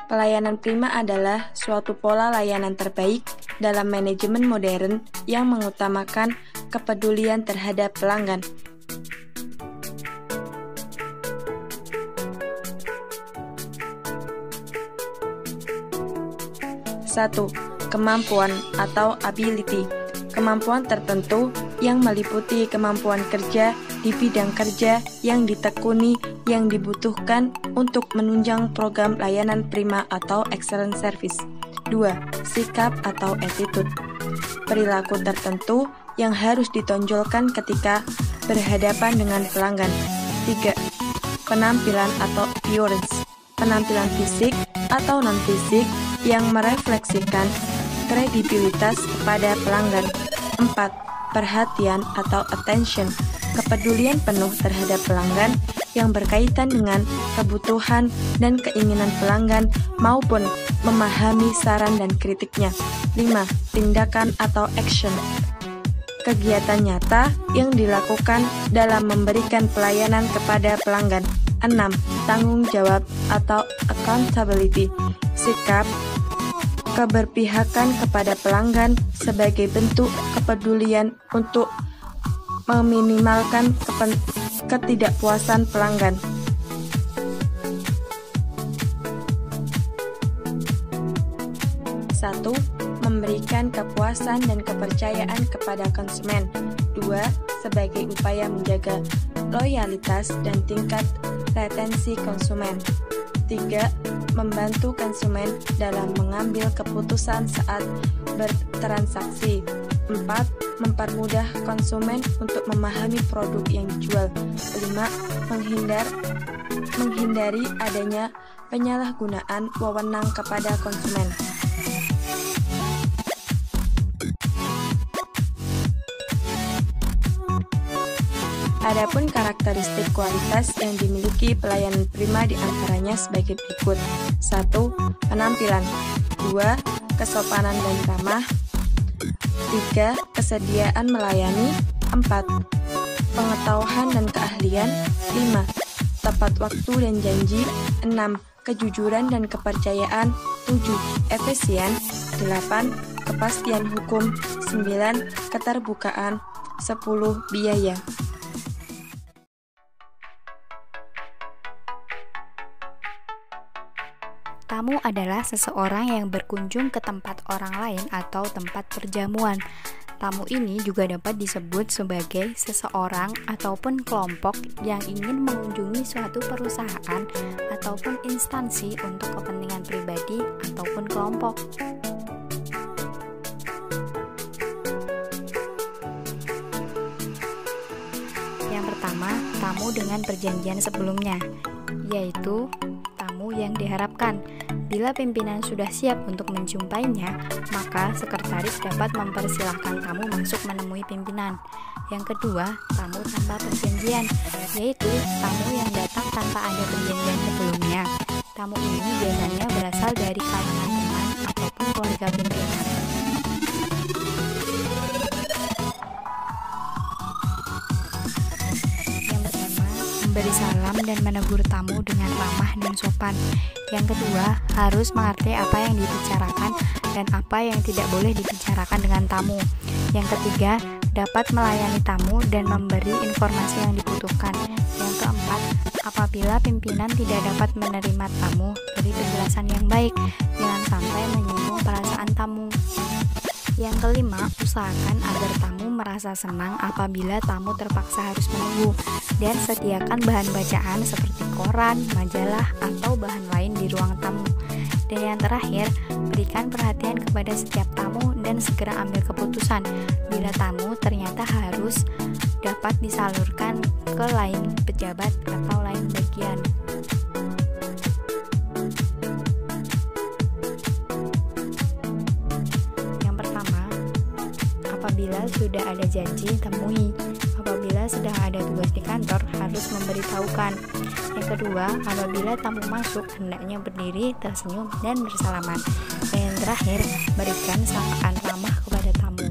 Pelayanan prima adalah suatu pola layanan terbaik dalam manajemen modern yang mengutamakan kepedulian terhadap pelanggan. Satu, kemampuan atau ability. Kemampuan tertentu yang meliputi kemampuan kerja di bidang kerja yang ditekuni yang dibutuhkan untuk menunjang program layanan prima atau excellent service. 2. Sikap atau attitude. Perilaku tertentu yang harus ditonjolkan ketika berhadapan dengan pelanggan. 3. Penampilan atau appearance. Penampilan fisik atau non-fisik yang merefleksikan kredibilitas kepada pelanggan. 4. Perhatian atau attention. Kepedulian penuh terhadap pelanggan yang berkaitan dengan kebutuhan dan keinginan pelanggan maupun memahami saran dan kritiknya. 5. Tindakan atau action. Kegiatan nyata yang dilakukan dalam memberikan pelayanan kepada pelanggan. 6. Tanggung jawab atau accountability. Sikap keberpihakan kepada pelanggan sebagai bentuk kepedulian untuk meminimalkan ketidakpuasan pelanggan. Satu, memberikan kepuasan dan kepercayaan kepada konsumen. 2. Sebagai upaya menjaga loyalitas dan tingkat retensi konsumen. 3. Membantu konsumen dalam mengambil keputusan saat bertransaksi. 4. Mempermudah konsumen untuk memahami produk yang dijual. 5. Menghindari adanya penyalahgunaan wewenang kepada konsumen. Adapun karakteristik kualitas yang dimiliki pelayanan prima diantaranya sebagai berikut. 1. Penampilan. 2. Kesopanan dan ramah. 3. Kesediaan melayani. 4. Pengetahuan dan keahlian. 5. Tepat waktu dan janji. 6. Kejujuran dan kepercayaan. 7. Efisien. 8. Kepastian hukum. 9. Keterbukaan. 10. Biaya. Tamu adalah seseorang yang berkunjung ke tempat orang lain atau tempat perjamuan. Tamu ini juga dapat disebut sebagai seseorang ataupun kelompok yang ingin mengunjungi suatu perusahaan ataupun instansi untuk kepentingan pribadi ataupun kelompok. Yang pertama, tamu dengan perjanjian sebelumnya, yaitu tamu yang diharapkan. Bila pimpinan sudah siap untuk menjumpainya, maka sekretaris dapat mempersilahkan tamu masuk menemui pimpinan. Yang kedua, tamu tanpa perjanjian, yaitu tamu yang datang tanpa ada perjanjian sebelumnya. Tamu ini biasanya berasal dari kalangan teman ataupun keluarga pimpinan. Yang pertama, memberi salam dan menegur tamu dengan ramah dan sopan. Yang kedua, harus mengerti apa yang dibicarakan dan apa yang tidak boleh dibicarakan dengan tamu. Yang ketiga, dapat melayani tamu dan memberi informasi yang dibutuhkan. Yang keempat, apabila pimpinan tidak dapat menerima tamu, beri penjelasan yang baik, jangan sampai menyinggung perasaan tamu. Yang kelima, usahakan agar tamu merasa senang apabila tamu terpaksa harus menunggu, dan sediakan bahan bacaan seperti koran, majalah, atau bahan lain di ruang tamu. Dan yang terakhir, berikan perhatian kepada setiap tamu dan segera ambil keputusan. Bila tamu ternyata harus dapat disalurkan ke lain pejabat atau lain bagian. Apabila sudah ada janji, temui. Apabila sedang ada tugas di kantor, harus memberitahukan. Yang kedua, apabila tamu masuk, hendaknya berdiri, tersenyum, dan bersalaman. Dan yang terakhir, berikan sapaan ramah kepada tamu.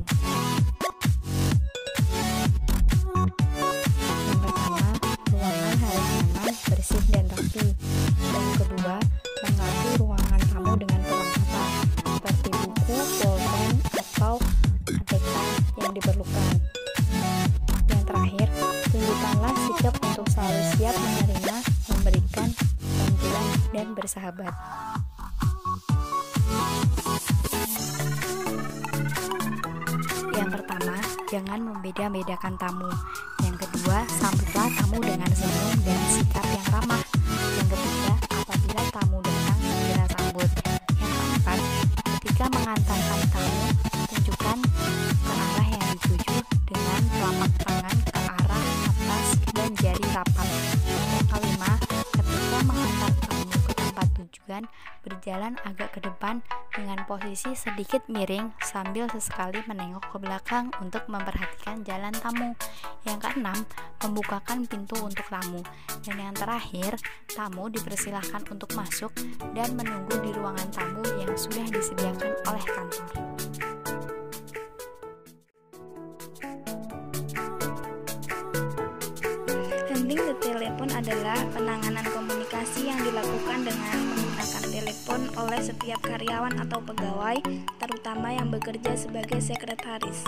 Yang pertama, ruangan harus nyaman, bersih, dan rapi. Yang kedua, mengatur ruangan tamu dan bersahabat. Yang pertama, jangan membeda-bedakan tamu. Yang kedua, sambutlah tamu dengan senyum dan sikap yang ramah. Yang ketiga, apabila tamu datang, segera sambut. Yang keempat, ketika mengantarkan tamu, tunjukkan ke arah yang dituju dengan telapak tangan ke arah atas dan jari rapat. Yang kelima, ketika mengantar tamu ke tempat tujuan, berjalan agak ke depan dengan posisi sedikit miring sambil sesekali menengok ke belakang untuk memperhatikan jalan tamu. Yang keenam, membukakan pintu untuk tamu. Dan yang terakhir, tamu dipersilahkan untuk masuk dan menunggu di ruangan tamu yang sudah disediakan oleh kantor. Handling the telepon adalah penanganan komunikasi yang dilakukan dengan menggunakan telepon oleh setiap karyawan atau pegawai, terutama yang bekerja sebagai sekretaris.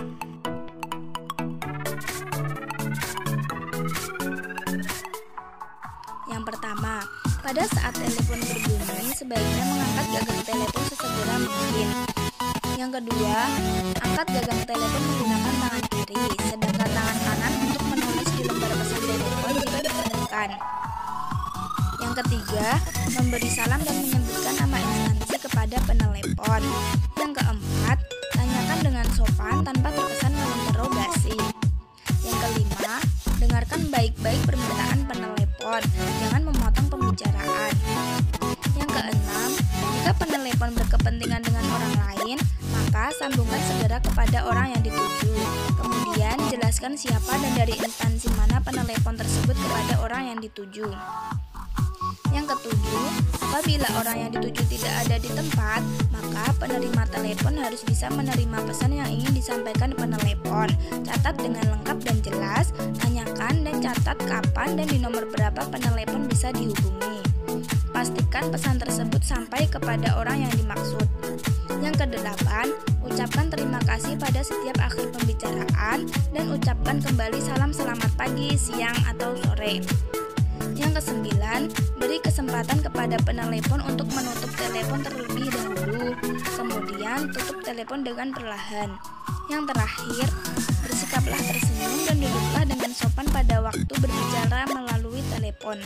Yang pertama, pada saat telepon berbunyi, sebaiknya mengangkat gagang telepon sesegera mungkin. Yang kedua, angkat gagang telepon menggunakan tangan kiri, sedangkan tangan kanan untuk menulis di lembar pesan telepon jika diperlukan. Yang ketiga, memberi salam dan menyebutkan nama instansi kepada penelepon. Yang keempat, tanyakan dengan sopan tanpa terkesan menginterogasi. Yang kelima, dengarkan baik-baik permintaan penelepon, jangan memotong pembicaraan. Yang keenam, jika penelepon berkepentingan dengan orang lain, maka sambungkan segera kepada orang yang dituju. Kemudian jelaskan siapa dan dari instansi mana penelepon tersebut kepada orang yang dituju. Yang ketujuh, apabila orang yang dituju tidak ada di tempat, maka penerima telepon harus bisa menerima pesan yang ingin disampaikan penelepon. Catat dengan lengkap dan jelas, tanyakan dan catat kapan dan di nomor berapa penelepon bisa dihubungi. Pastikan pesan tersebut sampai kepada orang yang dimaksud. Yang kedelapan, ucapkan terima kasih pada setiap akhir pembicaraan dan ucapkan kembali salam selamat pagi, siang, atau sore. Yang kesembilan, beri kesempatan kepada penelepon untuk menutup telepon terlebih dahulu, kemudian tutup telepon dengan perlahan. Yang terakhir, bersikaplah tersenyum dan duduklah dengan sopan pada waktu berbicara melalui telepon.